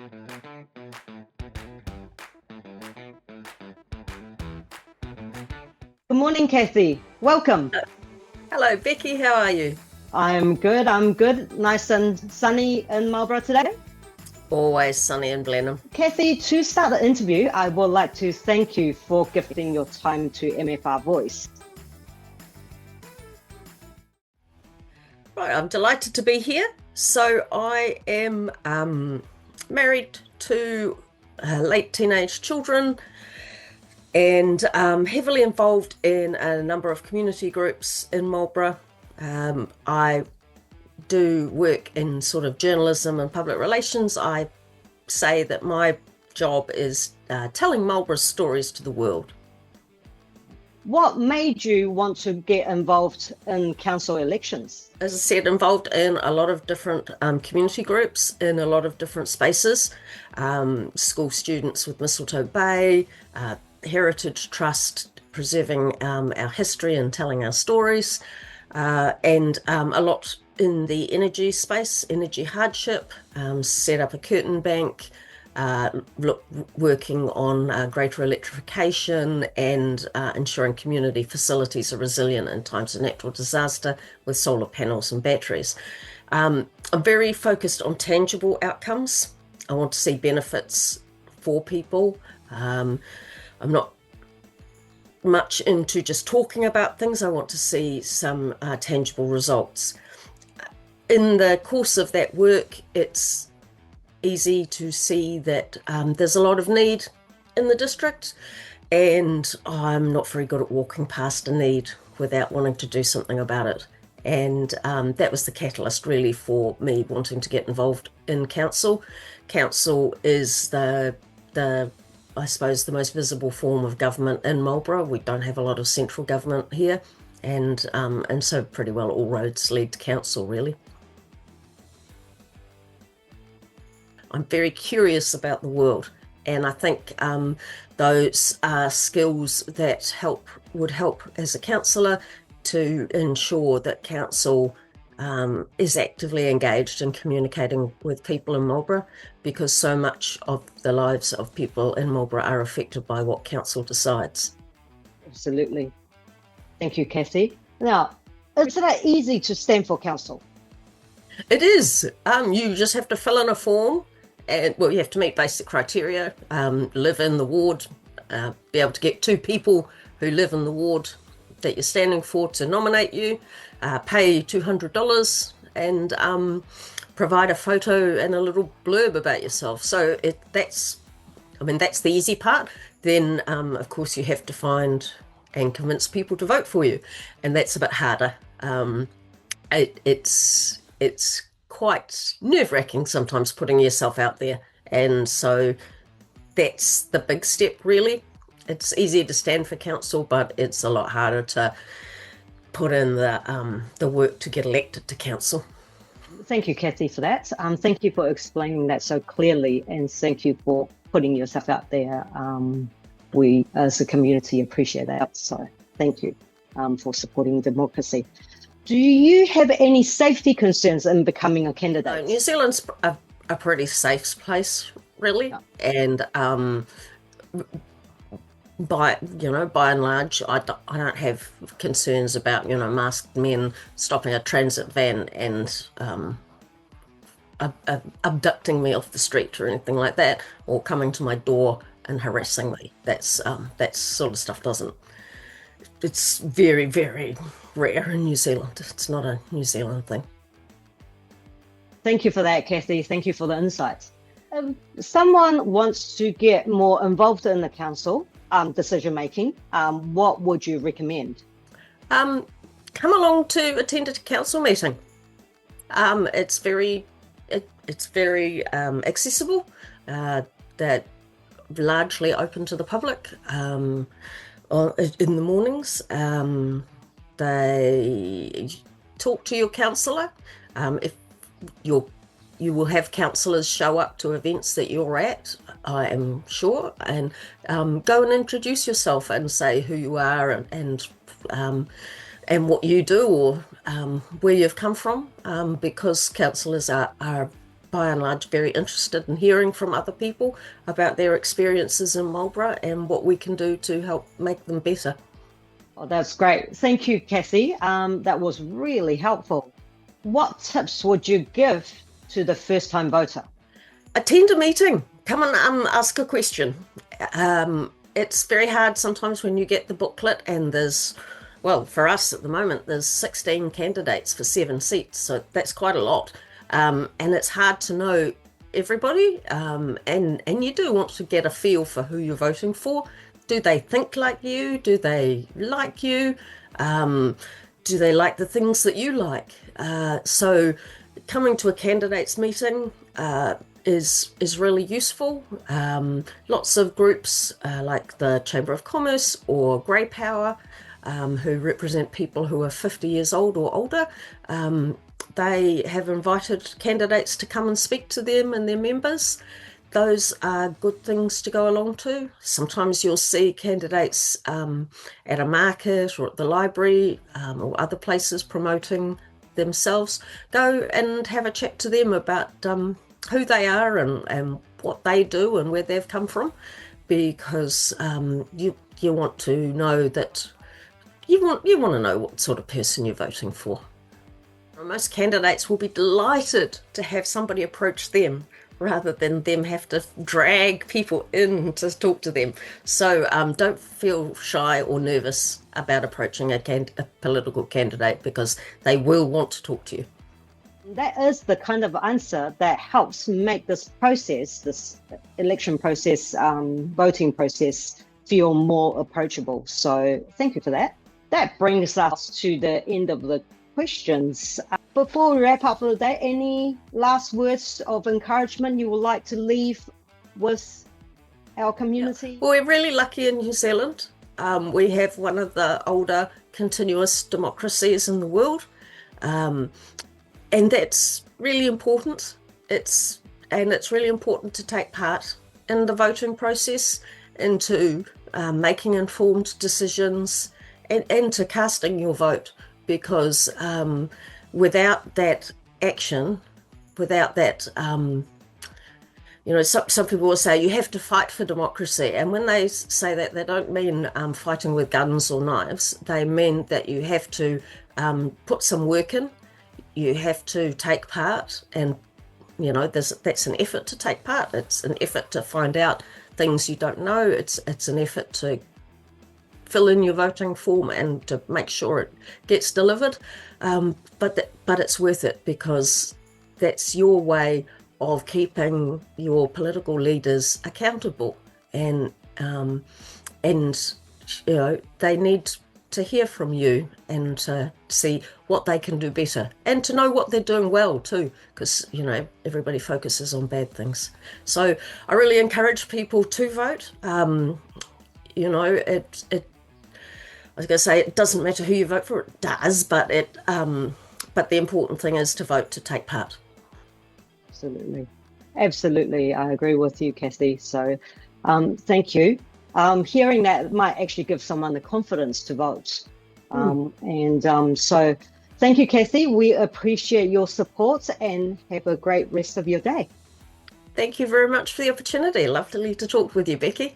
Good morning, Cathie. Welcome. Hello, Becky. How are you? I'm good. Nice and sunny in Marlborough today. Always sunny in Blenheim. Cathie, to start the interview, I would like to thank you for gifting your time to MFR Voice. Right, I'm delighted to be here. So I am married to late teenage children and heavily involved in a number of community groups in Marlborough. I do work in sort of journalism and public relations. I say that my job is telling Marlborough's stories to the world. What made you want to get involved in council elections? As I said, involved in a lot of different community groups in a lot of different spaces. School students with Mistletoe Bay, Heritage Trust, preserving our history and telling our stories, and a lot in the energy space, energy hardship, set up a curtain bank, working on greater electrification and ensuring community facilities are resilient in times of natural disaster with solar panels and batteries. I'm very focused on tangible outcomes. I want to see benefits for people. I'm not much into just talking about things. I want to see some tangible results. In the course of that work, it's easy to see that there's a lot of need in the district, and I'm not very good at walking past a need without wanting to do something about it. And that was the catalyst really for me wanting to get involved in council. Council is the I suppose the most visible form of government in Marlborough. We don't have a lot of central government here, and so pretty well all roads lead to council really. I'm very curious about the world, and I think those are skills that would help as a councillor to ensure that council is actively engaged in communicating with people in Marlborough, because so much of the lives of people in Marlborough are affected by what council decides. Absolutely. Thank you, Cathie. Now, is it easy to stand for council? It is. You just have to fill in a form. And well, you have to meet basic criteria, live in the ward, be able to get two people who live in the ward that you're standing for to nominate you, pay $200 and provide a photo and a little blurb about yourself. So that's the easy part. Then, of course, you have to find and convince people to vote for you, and that's a bit harder. It's quite nerve-wracking sometimes putting yourself out there, and so that's the big step really. It's easier to stand for council, but it's a lot harder to put in the work to get elected to council. Thank you, Cathie, for that. Thank you for explaining that so clearly, and thank you for putting yourself out there. We as a community appreciate that, so thank you for supporting democracy. Do you have any safety concerns in becoming a candidate? New Zealand's a pretty safe place, really, yeah. And by and large, I don't have concerns about masked men stopping a transit van and abducting me off the street or anything like that, or coming to my door and harassing me. That sort of stuff doesn't. It's very, very rare in New Zealand. It's not a New Zealand thing. Thank you for that, Cathie. Thank you for the insights. If someone wants to get more involved in the council decision making, what would you recommend? Come along to attend a council meeting. It's very accessible. They're largely open to the public. In the mornings, they talk to your councillor. If you will have councillors show up to events that you're at, I am sure, and go and introduce yourself and say who you are and what you do, or where you've come from, because councillors are by and large very interested in hearing from other people about their experiences in Marlborough and what we can do to help make them better. Oh, that's great. Thank you, Cathie. That was really helpful. What tips would you give to the first-time voter? Attend a meeting. Come and ask a question. It's very hard sometimes when you get the booklet and there's, well, for us at the moment, there's 16 candidates for 7 seats, so that's quite a lot. And it's hard to know everybody, and you do want to get a feel for who you're voting for. Do they think like you? Do they like you? Do they like the things that you like? So coming to a candidates meeting is really useful. Lots of groups like the Chamber of Commerce or Grey Power, who represent people who are 50 years old or older, they have invited candidates to come and speak to them and their members. Those are good things to go along to. Sometimes you'll see candidates at a market or at the library or other places promoting themselves. Go and have a chat to them about who they are and what they do and where they've come from, because you want to know that you want to know what sort of person you're voting for. Most candidates will be delighted to have somebody approach them rather than them have to drag people in to talk to them. So don't feel shy or nervous about approaching a political candidate, because they will want to talk to you. That is the kind of answer that helps make this process, this election process, voting process, feel more approachable. So thank you for that. That brings us to the end of the questions. Before we wrap up for the day, any last words of encouragement you would like to leave with our community? Well, we're really lucky in New Zealand. We have one of the older continuous democracies in the world, and that's really important. It's really important to take part in the voting process, into making informed decisions, and to casting your vote, because without that action, without that, some people will say you have to fight for democracy. And when they say that, they don't mean fighting with guns or knives. They mean that you have to put some work in. You have to take part, and that's an effort to take part. It's an effort to find out things you don't know. It's an effort to fill in your voting form and to make sure it gets delivered. But it's worth it, because that's your way of keeping your political leaders accountable, and they need to hear from you and to see what they can do better, and to know what they're doing well too, because everybody focuses on bad things. So I really encourage people to vote. I was going to say, it doesn't matter who you vote for. It does, but the important thing is to vote, to take part. Absolutely, I agree with you, Cathie. So, thank you. Hearing that might actually give someone the confidence to vote. So, thank you, Cathie. We appreciate your support, and have a great rest of your day. Thank you very much for the opportunity. Lovely to talk with you, Becky.